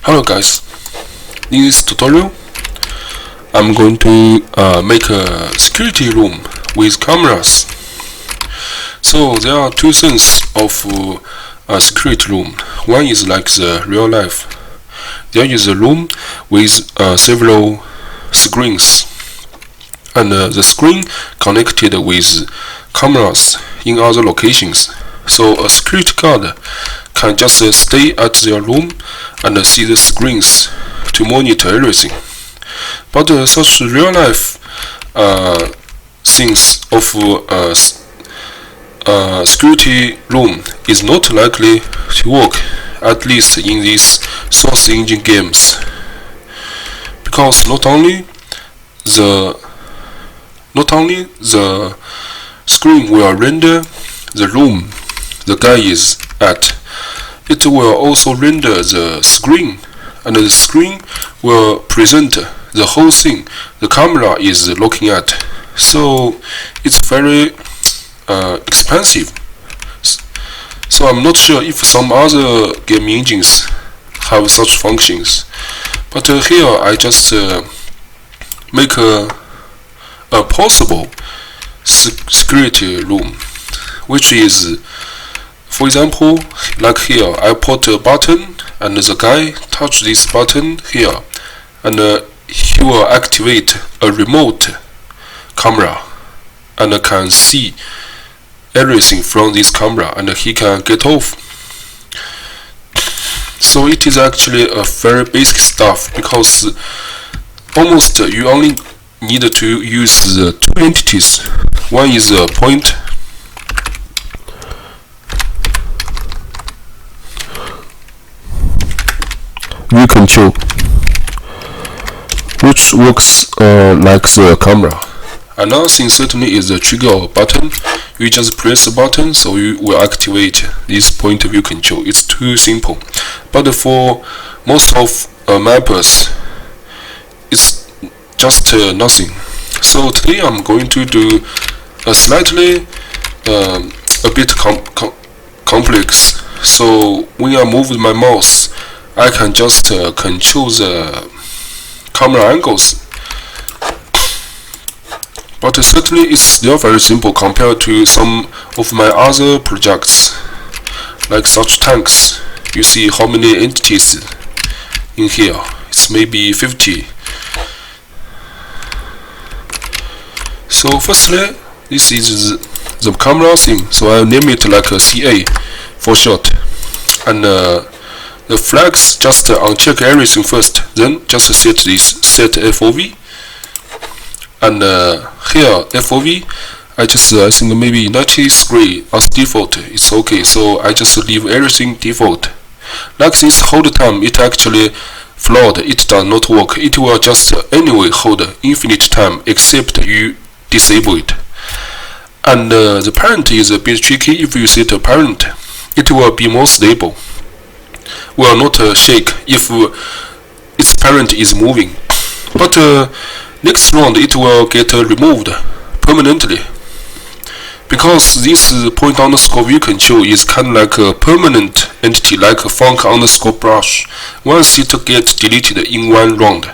Hello guys, in this tutorial I'm going to make a security room with cameras. So there are two things of a security room. One is like the real life. There is a room with several screens, and the screen connected with cameras in other locations. So a security guard can just stay at their room and see the screens to monitor everything. But such real life things of security room is not likely to work, at least in these source engine games, because not only the screen will render the room the guy is at, it will also render the screen, and the screen will present the whole thing the camera is looking at. So it's very expensive. So I'm not sure if some other game engines have such functions, but here I just make a possible security room, which is, for example, like here I put a button and the guy touch this button here, and he will activate a remote camera and can see everything from this camera, and he can get off. So it is actually a very basic stuff, because almost you only need to use the two entities. One is a point view control, which works like the camera. Another thing certainly is the trigger button. You just press the button, so you will activate this point of view control. It's too simple, but for most of mappers it's just nothing. So today I'm going to do a slightly a bit complex. So when I move my mouse, I can just control the camera angles, but certainly it's still very simple compared to some of my other projects, like such tanks. You see how many entities in here? It's maybe 50. So firstly, this is the camera thing, so I'll name it like a CA for short, and the flags just uncheck everything first, then just set set FOV, and here FOV I think maybe 93 as default. It's okay, so I just leave everything default. Like this hold time, it actually flawed, it does not work. It will just anyway hold infinite time except you disable it. And the parent is a bit tricky. If you set a parent, it will be more stable, will not shake if its parent is moving, but next round it will get removed permanently, because this point underscore view control is kind of like a permanent entity, like a func underscore brush. Once it gets deleted in one round,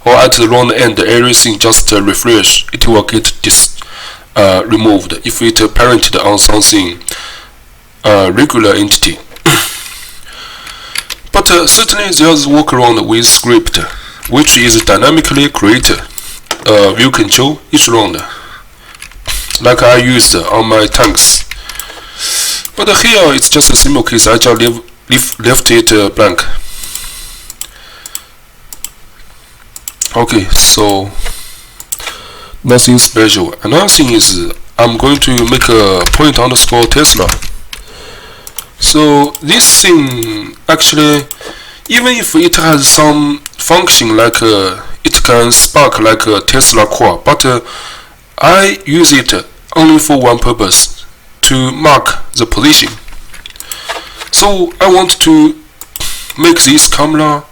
or at the round end everything just refresh, it will get removed if it parented on something regular entity. But certainly there's workaround with script, which is dynamically create view control each round, like I used on my tanks. But here it's just a simple case. I just left it blank. Okay, so nothing special. Another thing is I'm going to make a point underscore Tesla. So this thing actually, even if it has some function like it can spark like a Tesla core, but I use it only for one purpose, to mark the position. So I want to make this camera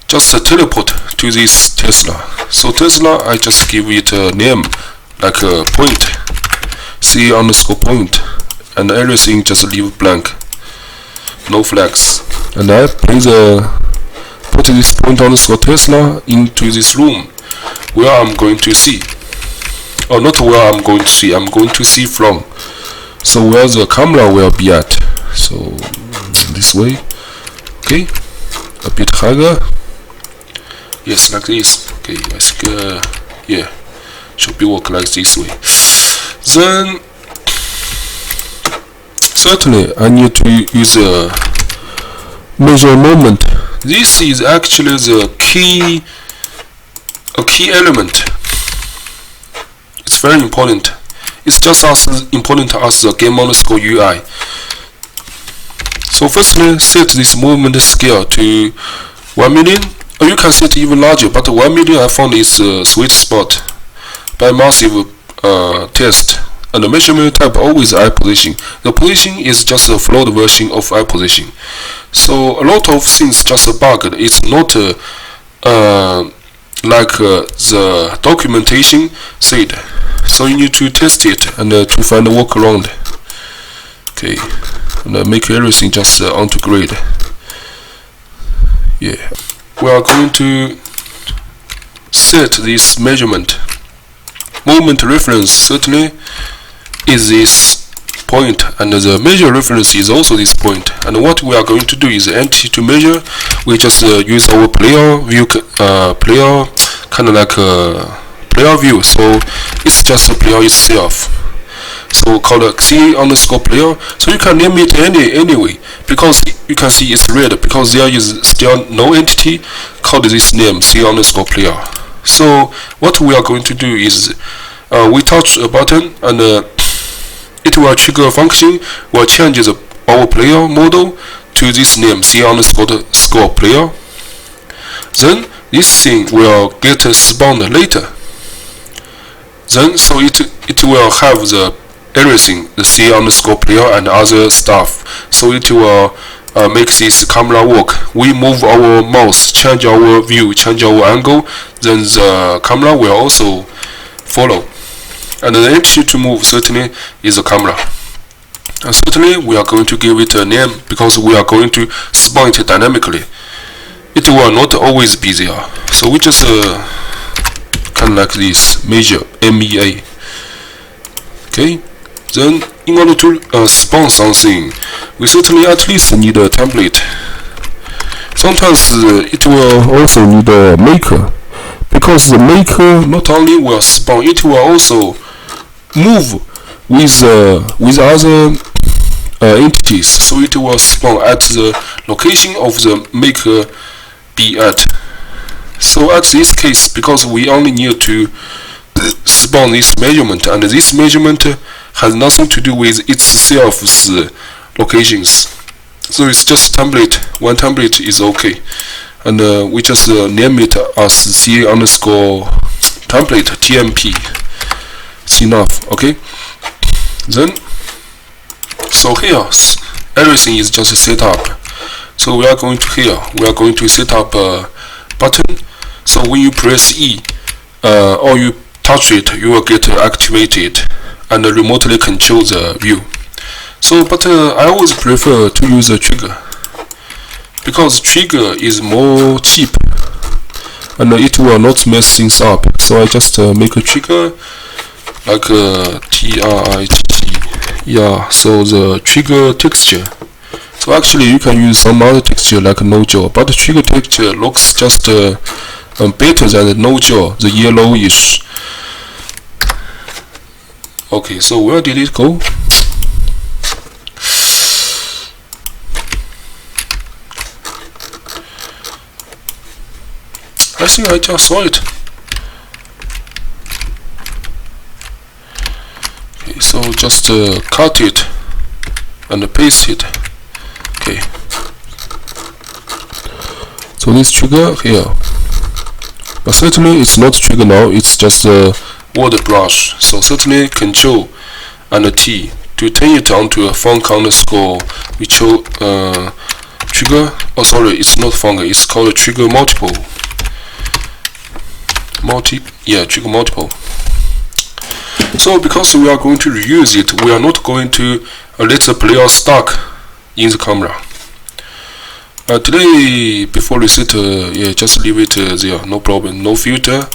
just teleport to this Tesla. So Tesla, I just give it a name like a point, C underscore point, and everything just leave blank. no flags. And I play the put this point underscore Tesla into this room where I'm going to see, or not where I'm going to see, I'm going to see from. So where the camera will be at. So this way, okay, a bit higher. Yes, like this. Okay, I think yeah, should be work like this way. Then certainly I need to use a measure moment. This is actually the key element. It's very important. It's just as important as the game underscore UI. So firstly, set this movement scale to 1 million, or you can set even larger, but 1 million I found is a sweet spot by massive test. And the measurement type always eye position. The position is just a float version of eye position. So a lot of things just bugged. It's not like the documentation said. So you need to test it and to find a workaround. Okay, and make everything just onto grid. Yeah, we are going to set this measurement. Movement reference certainly is this point, and the measure reference is also this point. And what we are going to do is entity to measure. We just use our player view, player kind of like a player view. So it's just a player itself. So called C underscore player. So you can name it anyway, because you can see it's red because there is still no entity called this name C underscore player. So what we are going to do is we touch a button and it will trigger a function will change our player model to this name C underscore player. Then this thing will get spawned later. Then so it will have the everything, the C underscore player and other stuff. So it will make this camera work. We move our mouse, change our view, change our angle, then the camera will also follow. And the entity to move certainly is the camera. And certainly we are going to give it a name because we are going to spawn it dynamically. It will not always be there. So we just kind of like this, measure MEA. Okay. Then in order to spawn something, we certainly at least need a template. Sometimes it will also need a maker, because the maker not only will spawn, it will also move with other entities. So it will spawn at the location of the maker be at. So at this case, because we only need to spawn this measurement, and this measurement has nothing to do with itself's locations. So it's just template. One template is okay, and we just name it as C underscore template TMP. It's enough. Okay. Then so here everything is just set up. So we are going to here. We are going to set up a button. So when you press E or you touch it, you will get activated and remotely control the view. So but I always prefer to use a trigger, because trigger is more cheap and it will not mess things up. So I just make a trigger like TRIT. Yeah, so the trigger texture. So actually you can use some other texture like no jaw, but the trigger texture looks just better than the no jaw, the yellowish. Okay, so where did it go? I think I just saw it. Okay, so just cut it and paste it. Okay. So this trigger here, but certainly it's not trigger now. It's just a word brush. So certainly Control and T to turn it onto a func underscore. We chose trigger. Oh, sorry, it's not func. It's called trigger multiple. Trigger multiple. So because we are going to reuse it, we are not going to let the player stuck in the camera. Today, before reset, yeah, just leave it there, no problem, no filter.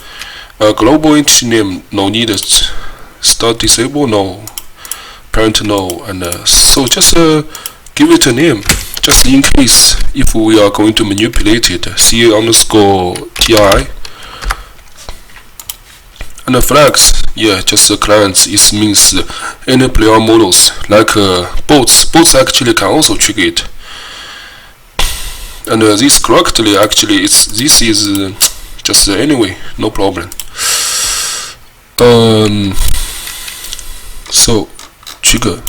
Global entity name, no need. Start disable, no. Parent, no. And so just give it a name, just in case if we are going to manipulate it. CA_TI. And the flags, yeah, just the clients. It means any player models like bots. Bots actually can also trigger it. And this correctly, actually, this is just anyway, no problem. So trigger,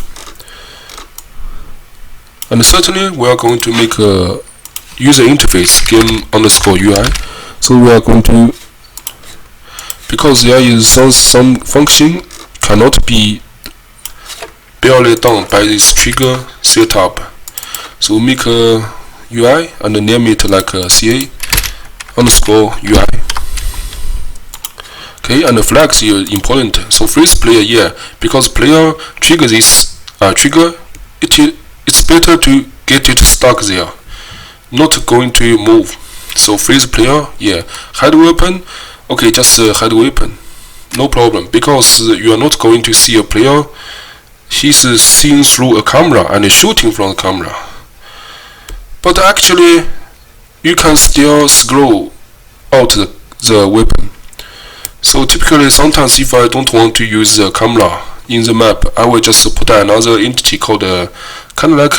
and certainly we are going to make a user interface game_UI. So we are going to, because there is some function cannot be barely done by this trigger setup. So we make a UI and name it like CA_UI. Okay, and the flags is important. So freeze player, yeah, because player trigger this trigger, it's better to get it stuck there, not going to move. So freeze player, yeah. Hide weapon, okay, just hide weapon, no problem, because you are not going to see a player. He's seeing through a camera and shooting from the camera. But actually, you can still scroll out the weapon. So typically, sometimes if I don't want to use the camera in the map, I will just put another entity called kind of like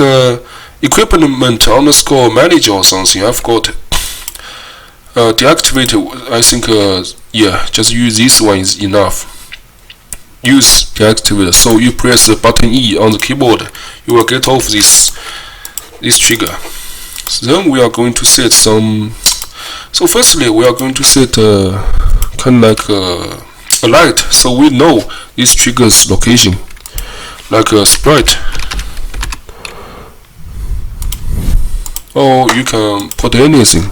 equipment_manager or something. I forgot. Deactivate. I think yeah, just use this one is enough. Use deactivate. So you press the button E on the keyboard, you will get off this trigger. So then we are going to set some. So firstly, we are going to set kind of like a light, so we know this trigger's location, like a sprite. Or you can put anything,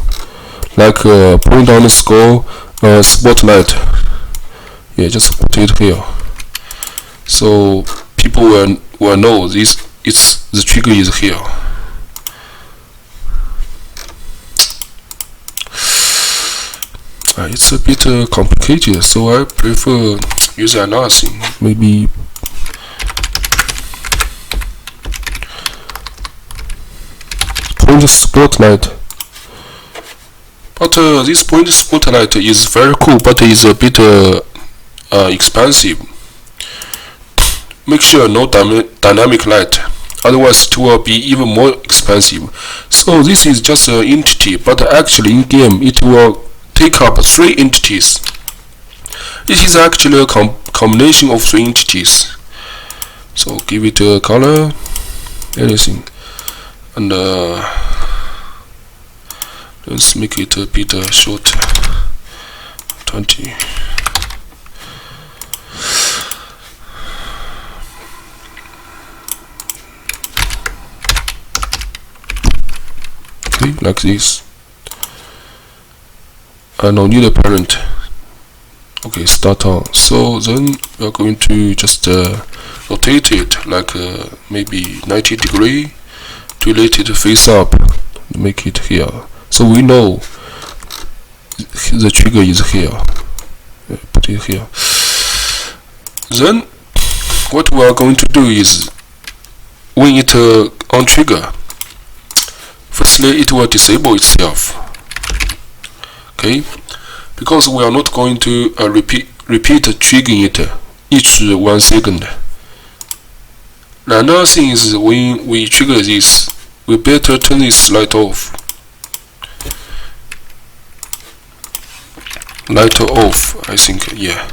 like point_ spotlight. Yeah, just put it here, so people will know the trigger is here. It's a bit complicated, so I prefer using another thing. Maybe point spotlight. But this point spotlight is very cool, but it's a bit expensive. Make sure no dynamic light, otherwise it will be even more expensive. So this is just an entity, but actually in game it will take up 3 entities. It is actually a combination of 3 entities. So give it a color, anything, and let's make it a bit short, 20. Okay, like this. No need a parent. Okay, start on. So then we are going to just rotate it like maybe 90 degree to let it face up. Make it here. So we know the trigger is here. Put it here. Then what we are going to do is when it on trigger, firstly it will disable itself. Okay, because we are not going to repeat triggering it each 1 second. Another thing is when we trigger this, we better turn this light off. Light off, I think, yeah.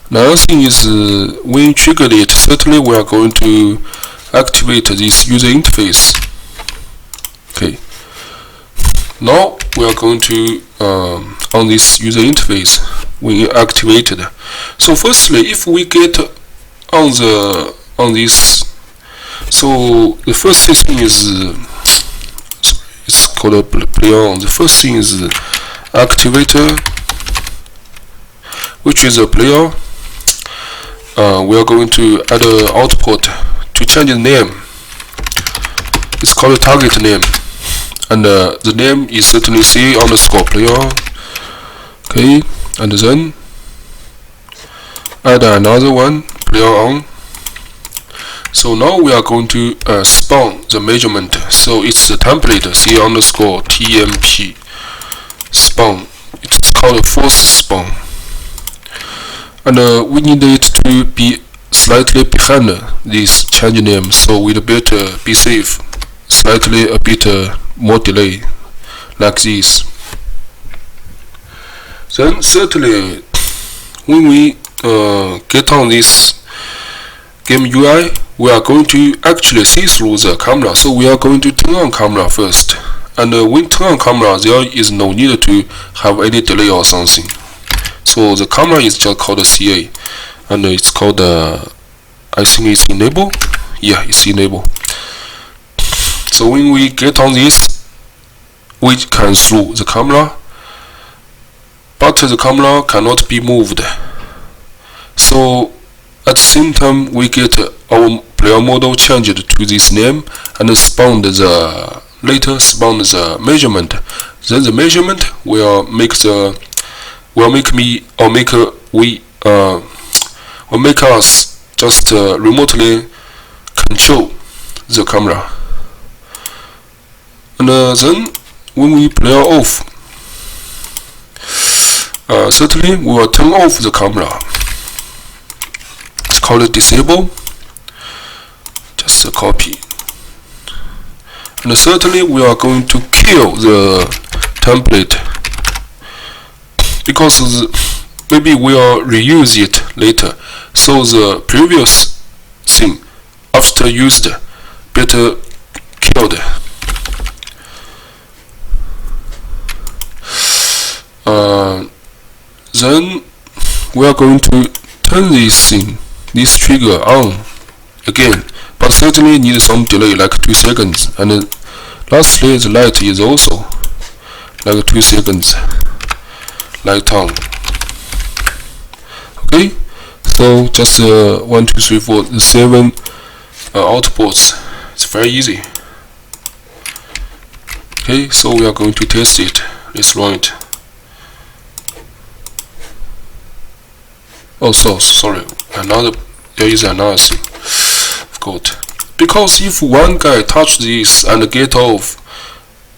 Another thing is when you trigger it, certainly we are going to activate this user interface. Okay. Now we are going to on this user interface when you activate it. So firstly, if we get on this, so the first thing is it's called a player on. The first thing is activator, which is a player. We are going to add an output to change the name. it's called target name, and the name is certainly CA underscore player. Okay, and then add another one, player on. So now we are going to spawn the measurement. So it's the template CA underscore TMP spawn. It's called force spawn, and we need it to be slightly behind this change name, so we'd better be safe, slightly a bit more delay, like this. Then certainly when we get on this game UI, we are going to actually see through the camera, so we are going to turn on camera first, and when turn on camera there is no need to have any delay or something. So the camera is just called CA, and it's called I think it's enable. Yeah, it's enable. So when we get on this, we can through the camera, but the camera cannot be moved. So at the same time we get our player model changed to this name, and spawned the later spawned the measurement. Then the measurement will make us just remotely control the camera. And then when we player off, certainly we will turn off the camera. It's called disable. Just a copy. And certainly we are going to kill the template, because maybe we will reuse it later. So the previous thing after used better killed. Then we are going to turn this trigger on again, but certainly need some delay, like 2 seconds. And lastly the light is also like 2 seconds light on. Okay, so just 1 2 3 4 7 outputs. It's very easy. Okay, so we are going to test it. Let's run it. Oh, sorry, there is another thing. Forgot. Because if one guy touch this and get off,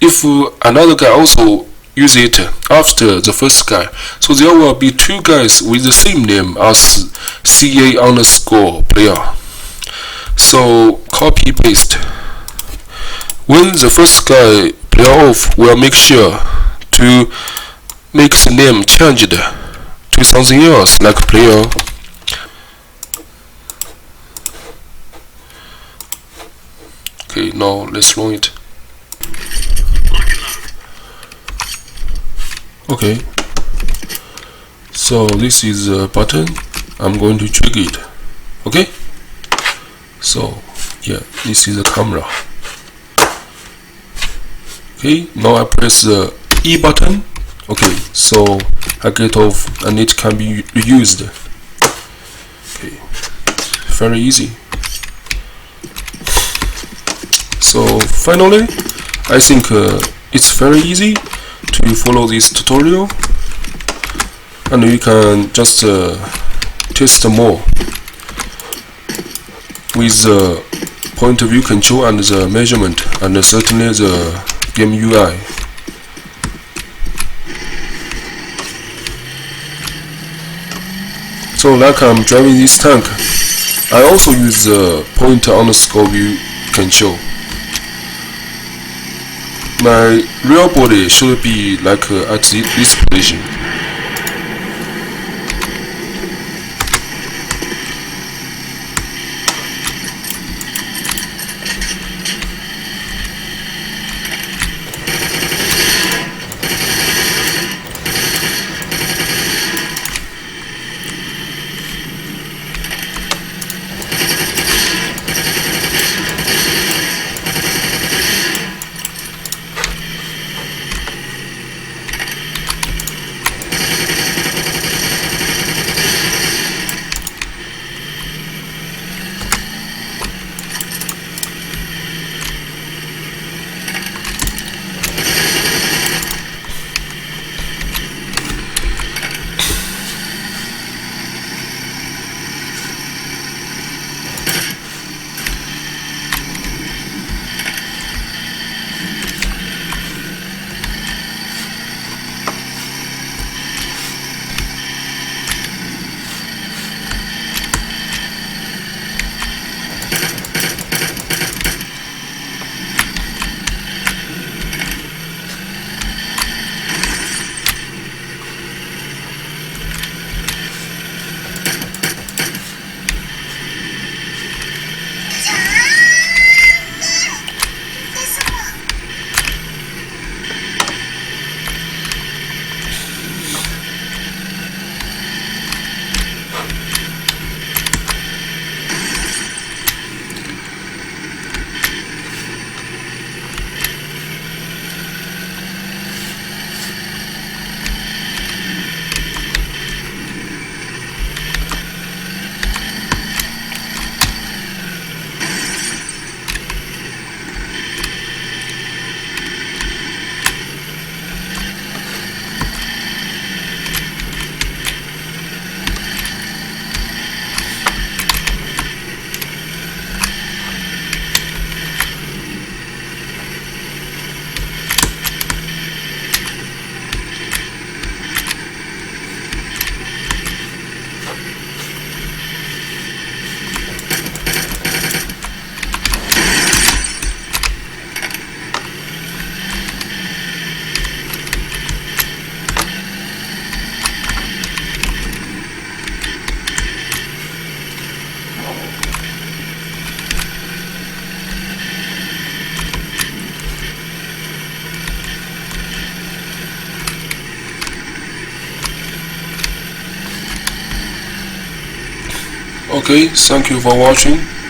if another guy also use it after the first guy, so there will be 2 guys with the same name as CA underscore player. So copy paste. When the first guy player off, we'll make sure to make the name changed to something else, like player. Okay, now let's run it. Okay, so this is a button. I'm going to trigger it. Okay, so yeah, this is the camera. Okay, now I press the E button. Okay, so I get off and it can be reused. Okay, very easy. So finally, I think it's very easy to follow this tutorial, and you can just test more with the point of view control and the measurement, and certainly the game UI. So like I'm driving this tank, I also use the pointer underscore view control. My real body should be like at this position. Okay, thank you for watching.